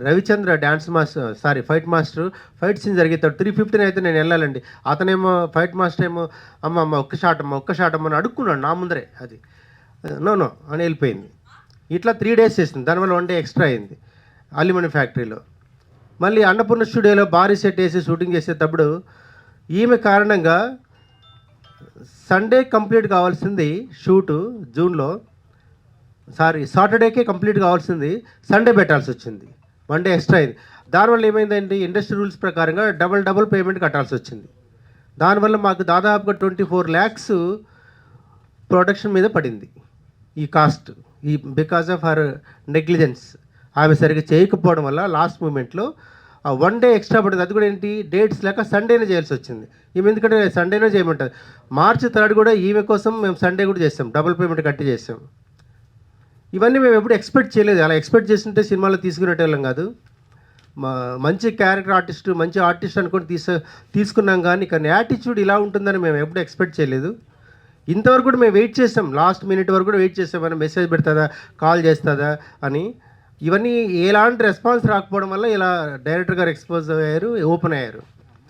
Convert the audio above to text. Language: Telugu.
Ravichandra dance master fight master fight scene జరిగేతాడు 3:15 అయితే నేను వెళ్ళాలండి. అతనేమో ఫైట్ మాస్టర్ ఏమో అమ్మ ఒక్క షాట్ అమ్మ అని అడుక్కున్నాడు నా ముందరే. అది నో అని వెళ్ళిపోయింది. ఇట్లా 3 days చేసింది. దానివల్ల 1 day ఎక్స్ట్రా అయింది అల్యూమినియం ఫ్యాక్టరీలో. మళ్ళీ అన్నపూర్ణ స్టూడియోలో భారీ సెట్ వేసి షూటింగ్ చేసేటప్పుడు ఈమె కారణంగా సండే కంప్లీట్ కావాల్సింది షూటు జూన్లో, సాటర్డేకే కంప్లీట్ కావాల్సింది సండే పెట్టాల్సి వచ్చింది. 1 day ఎక్స్ట్రా అయింది. దానివల్ల ఏమైందండి, ఇండస్ట్రీ రూల్స్ ప్రకారంగా డబుల్ పేమెంట్ కట్టాల్సి వచ్చింది. దానివల్ల మాకు దాదాపుగా 24 lakhs ప్రొడక్షన్ మీద పడింది ఈ cost. Because of her negligence, ఆమె సరిగ్గా చేయకపోవడం వల్ల లాస్ట్ మూమెంట్లో 1 day ఎక్స్ట్రా పడింది. అది కూడా ఏంటి, డేట్స్ లేక సండేనే చేయాల్సి వచ్చింది. ఈమె ఎందుకంటే సండేనే చేయమంటుంది. March 3rd కూడా ఈమె కోసం మేము సండే కూడా చేసాం, డబుల్ పేమెంట్ కట్టి చేసాం. ఇవన్నీ మేము ఎప్పుడు ఎక్స్పెక్ట్ చేయలేదు. అలా ఎక్స్పెక్ట్ చేస్తుంటే సినిమాలో తీసుకునేటోళ్ళం కాదు. మంచి క్యారెక్టర్ ఆర్టిస్ట్, మంచి ఆర్టిస్ట్ అనుకొని తీసుకున్నాం. కానీ యాటిట్యూడ్ ఇలా ఉంటుందని మేము ఎప్పుడు ఎక్స్పెక్ట్ చేయలేదు. ఇంతవరకు కూడా మేము వెయిట్ చేసాం, లాస్ట్ మినిట్ వరకు కూడా వెయిట్ చేసాం. అని మెసేజ్ పెడుతుందా, కాల్ చేస్తుందా అని. ఇవన్నీ ఎలాంటి రెస్పాన్స్ రాకపోవడం వల్ల ఇలా డైరెక్టర్ గారు ఎక్స్పోజ్ అయ్యారు, ఓపెన్ అయ్యారు.